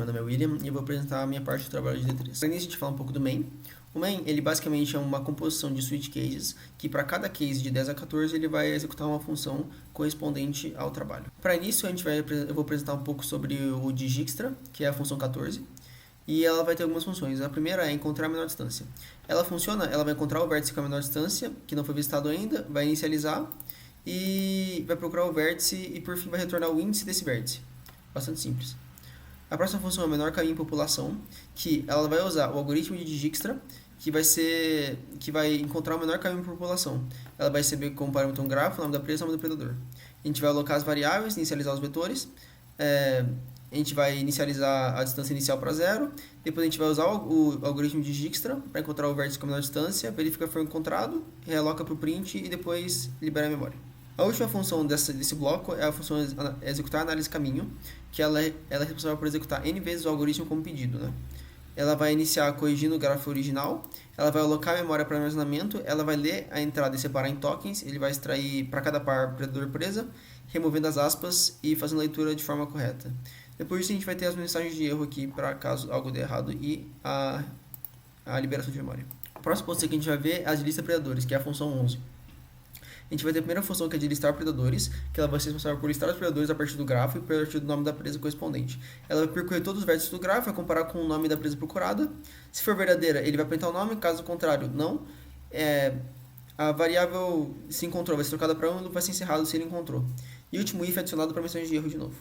Meu nome é William e eu vou apresentar a minha parte do trabalho de D3. Para início, a gente fala um pouco do main. O main, ele basicamente é uma composição de switch cases, que para cada case de 10 a 14, ele vai executar uma função correspondente ao trabalho. Para início, eu vou apresentar um pouco sobre o Dijkstra, que é a função 14, e ela vai ter algumas funções. A primeira é encontrar a menor distância. Ela vai encontrar o vértice com a menor distância, que não foi visitado ainda, vai inicializar, e vai procurar o vértice, e por fim vai retornar o índice desse vértice. Bastante simples. A próxima função é o menor caminho em população, que ela vai usar o algoritmo de Dijkstra, que vai encontrar o menor caminho por população. Ela vai receber como parâmetro um grafo, o nome da presa e o nome do predador. A gente vai alocar as variáveis, inicializar os vetores, a gente vai inicializar a distância inicial para 0, depois a gente vai usar o algoritmo de Dijkstra para encontrar o vértice com a menor distância, verifica se foi encontrado, realoca para o print e depois libera a memória. A última função desse bloco é a função executar análise caminho, que ela é responsável por executar n vezes o algoritmo como pedido, né? Ela vai iniciar corrigindo o gráfico original, ela vai alocar a memória para armazenamento, ela vai ler a entrada e separar em tokens, ele vai extrair para cada par predador presa, removendo as aspas e fazendo a leitura de forma correta. Depois disso a gente vai ter as mensagens de erro aqui para caso algo dê errado e a liberação de memória. A próxima função que a gente vai ver é a de lista predadores, que é a função 11. A gente vai ter a primeira função, que é de listar predadores, que ela vai ser responsável por listar os predadores a partir do grafo e a partir do nome da presa correspondente. Ela vai percorrer todos os vértices do grafo, vai comparar com o nome da presa procurada. Se for verdadeira, ele vai printar o nome, caso contrário, não. A variável se encontrou vai ser trocada para 1 e vai ser encerrado se ele encontrou. E o último if é adicionado para mensagem de erro de novo.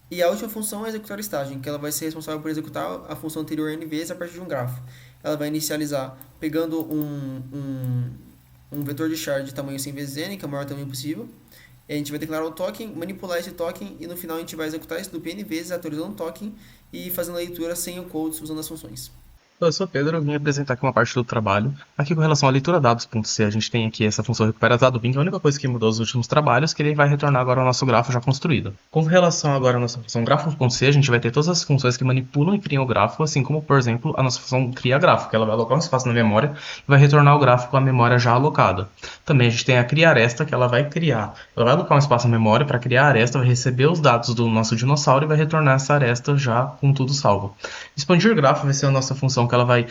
E a última função é executar listagem, que ela vai ser responsável por executar a função anterior n vezes a partir de um grafo. Ela vai inicializar pegando um vetor de char de tamanho 100 vezes n, que é o maior tamanho possível. A gente vai declarar o token, manipular esse token e no final a gente vai executar esse loop n vezes, atualizando o token e fazendo a leitura sem o code usando as funções. Eu sou o Pedro, eu vim apresentar aqui uma parte do trabalho. Aqui com relação à leitura dados.c, a gente tem aqui essa função recupera dado bin, que é a única coisa que mudou nos últimos trabalhos, que ele vai retornar agora ao nosso grafo já construído. Com relação agora à nossa função grafo.c, a gente vai ter todas as funções que manipulam e criam o grafo, assim como, por exemplo, a nossa função cria grafo, que ela vai alocar um espaço na memória e vai retornar o grafo com a memória já alocada. Também a gente tem a cria aresta, que ela vai alocar um espaço na memória para criar a aresta, vai receber os dados do nosso dinossauro e vai retornar essa aresta já com tudo salvo. Expandir grafo vai ser a nossa função que ela vai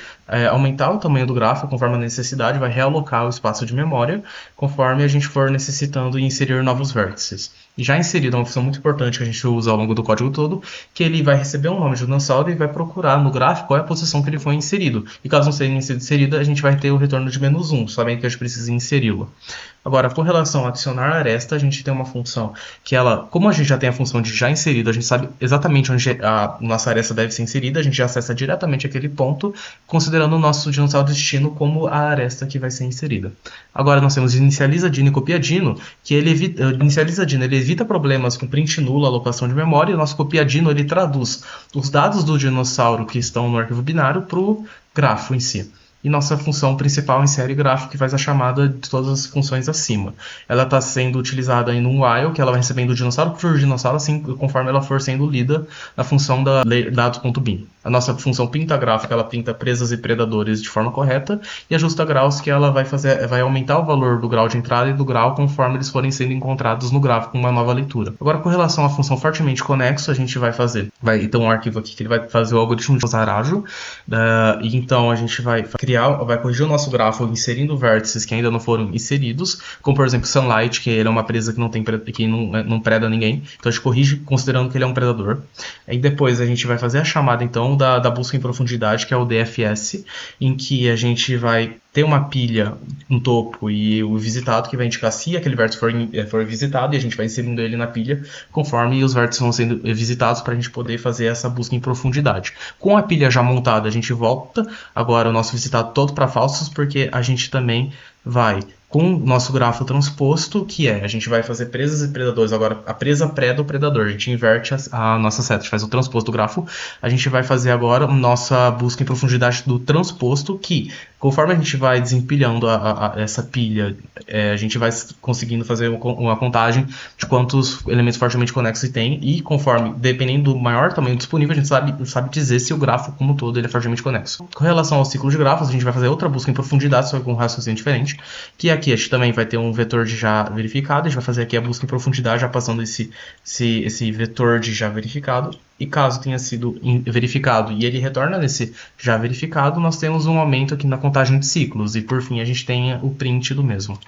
aumentar o tamanho do grafo conforme a necessidade, vai realocar o espaço de memória conforme a gente for necessitando e inserir novos vértices. E já inserido, uma função muito importante que a gente usa ao longo do código todo, que ele vai receber um nome de dinossauro e vai procurar no gráfico qual é a posição que ele foi inserido. E caso não seja inserida, a gente vai ter o retorno de -1, sabendo que a gente precisa inseri-lo. Agora, com relação a adicionar aresta, a gente tem uma função que ela, como a gente já tem a função de já inserido, a gente sabe exatamente onde a nossa aresta deve ser inserida, a gente já acessa diretamente aquele ponto, considerando o nosso dinossauro destino como a aresta que vai ser inserida. Agora nós temos inicializa Dino e copia Dino, que ele inicializa Dino, ele evita problemas com print nulo, alocação de memória, e o nosso copia Dino, ele traduz os dados do dinossauro que estão no arquivo binário para o grafo em si. E nossa função principal insere grafo, que faz a chamada de todas as funções acima. Ela está sendo utilizada em um while, que ela vai recebendo o dinossauro por dinossauro, assim conforme ela for sendo lida na função da dados.bin. A nossa função pinta gráfico, ela pinta presas e predadores de forma correta, e ajusta graus, que ela vai aumentar o valor do grau de entrada e do grau conforme eles forem sendo encontrados no gráfico com uma nova leitura. Agora, com relação à função fortemente conexo, a gente vai ter um arquivo aqui que ele vai fazer o algoritmo de Zarajo, e então a gente vai corrigir o nosso grafo inserindo vértices que ainda não foram inseridos, como por exemplo Sunlight, que ele é uma presa que não preda ninguém, então a gente corrige considerando que ele é um predador. E depois a gente vai fazer a chamada então da busca em profundidade, que é o DFS, em que a gente vai ter uma pilha no topo e o visitado que vai indicar se aquele vértice for visitado, e a gente vai inserindo ele na pilha conforme os vértices vão sendo visitados para a gente poder fazer essa busca em profundidade. Com a pilha já montada, a gente volta agora o nosso visitado todo para falsos, porque a gente também vai com o nosso grafo transposto, que a gente vai fazer presas e predadores. Agora, a presa preda o predador, a gente inverte a nossa seta, a gente faz o transposto do grafo, a gente vai fazer agora nossa busca em profundidade do transposto, que conforme a gente vai desempilhando essa pilha, a gente vai conseguindo fazer uma contagem de quantos elementos fortemente conexos tem, e conforme, dependendo do maior tamanho disponível, a gente sabe dizer se o grafo como um todo ele é fortemente conexo. Com relação ao ciclo de grafos, a gente vai fazer outra busca em profundidade, só com um raciocínio diferente, que aqui a gente também vai ter um vetor de já verificado, a gente vai fazer aqui a busca em profundidade, já passando esse vetor de já verificado. E caso tenha sido verificado e ele retorna nesse já verificado, nós temos um aumento aqui na contagem de ciclos. E por fim, a gente tem o print do mesmo.